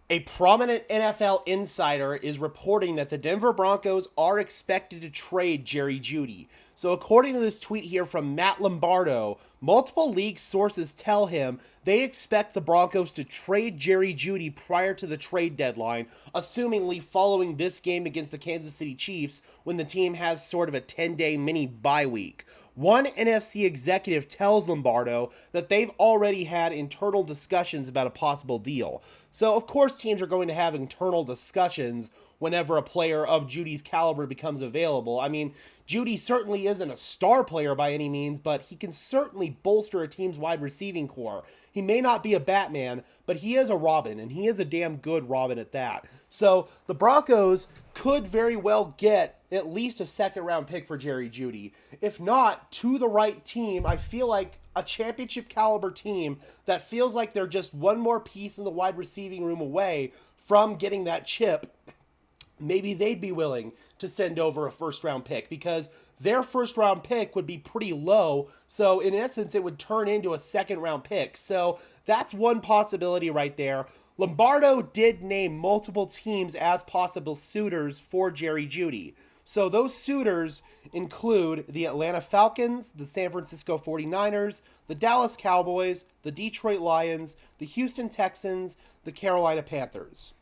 A prominent NFL insider is reporting that the Denver Broncos are expected to trade Jerry Jeudy. So, according to this tweet here from Matt Lombardo, multiple league sources tell him they expect the Broncos to trade Jerry Jeudy prior to the trade deadline, assumingly following this game against the Kansas City Chiefs when the team has sort of a 10-day mini bye week. One NFC executive tells Lombardo that they've already had internal discussions about a possible deal. So, of course, teams are going to have internal discussions whenever a player of Jeudy's caliber becomes available. I mean, Jeudy certainly isn't a star player by any means, but he can certainly bolster a team's wide receiving core. He may not be a Batman, but he is a Robin, and he is a damn good Robin at that. So the Broncos could very well get at least a second-round pick for Jerry Jeudy. If not, to the right team, I feel like a championship caliber team that feels like they're just one more piece in the wide receiving room away from getting that chip, maybe they'd be willing to send over a first-round pick because their first-round pick would be pretty low. So, in essence, it would turn into a second-round pick. So, that's one possibility right there. Lombardo did name multiple teams as possible suitors for Jerry Jeudy. So, those suitors include the Atlanta Falcons, the San Francisco 49ers, the Dallas Cowboys, the Detroit Lions, the Houston Texans, the Carolina Panthers.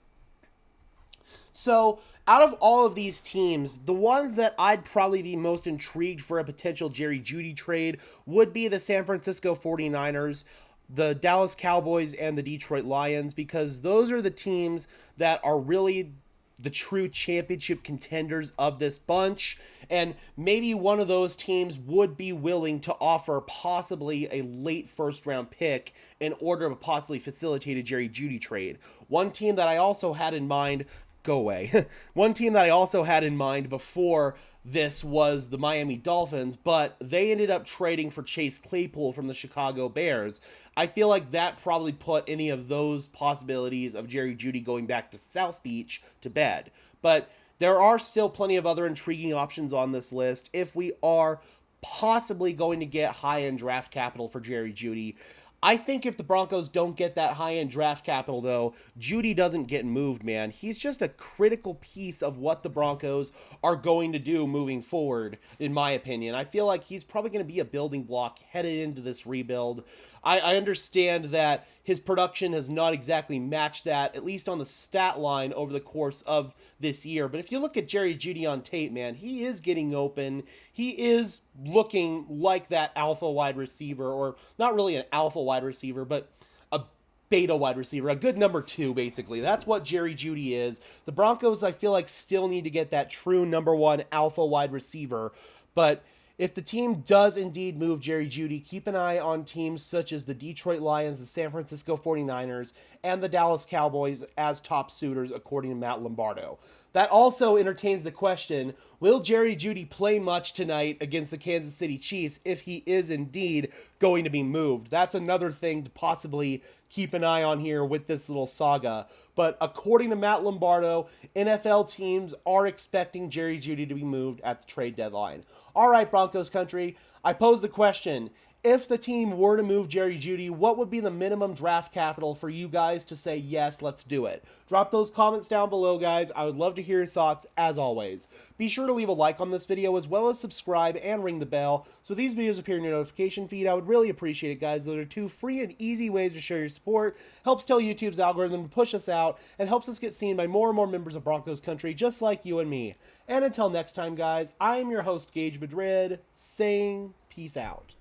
So, out of all of these teams, the ones that I'd probably be most intrigued for a potential Jerry Jeudy trade would be the San Francisco 49ers, the Dallas Cowboys, and the Detroit Lions, because those are the teams that are really the true championship contenders of this bunch, and maybe one of those teams would be willing to offer possibly a late first round pick in order to possibly facilitate a Jerry Jeudy trade. One team that I also had in mind go away. One team that I also had in mind before this was the Miami Dolphins, but they ended up trading for Chase Claypool from the Chicago Bears. I feel like that probably put any of those possibilities of Jerry Jeudy going back to South Beach to bed. But there are still plenty of other intriguing options on this list if we are possibly going to get high-end draft capital for Jerry Jeudy. I think if the Broncos don't get that high-end draft capital, though, Jeudy doesn't get moved, man. He's just a critical piece of what the Broncos are going to do moving forward, in my opinion. I feel like he's probably going to be a building block headed into this rebuild. I understand that his production has not exactly matched that, at least on the stat line over the course of this year. But if you look at Jerry Jeudy on tape, man, he is getting open. He is looking like that alpha wide receiver, or not really an alpha wide receiver, but a beta wide receiver, a good number two, basically. That's what Jerry Jeudy is. The Broncos, I feel like, still need to get that true number one alpha wide receiver. But if the team does indeed move Jerry Jeudy, keep an eye on teams such as the Detroit Lions, the San Francisco 49ers, and the Dallas Cowboys as top suitors, according to Matt Lombardo. That also entertains the question, will Jerry Jeudy play much tonight against the Kansas City Chiefs if he is indeed going to be moved? That's another thing to possibly keep an eye on here with this little saga. But according to Matt Lombardo, NFL teams are expecting Jerry Jeudy to be moved at the trade deadline. All right, Broncos country, I pose the question, if the team were to move Jerry Jeudy, what would be the minimum draft capital for you guys to say, yes, let's do it? Drop those comments down below, guys. I would love to hear your thoughts, as always. Be sure to leave a like on this video, as well as subscribe and ring the bell, so these videos appear in your notification feed. I would really appreciate it, guys. Those are two free and easy ways to show your support. Helps tell YouTube's algorithm to push us out, and helps us get seen by more and more members of Broncos country, just like you and me. And until next time, guys, I am your host, Gage Madrid, saying peace out.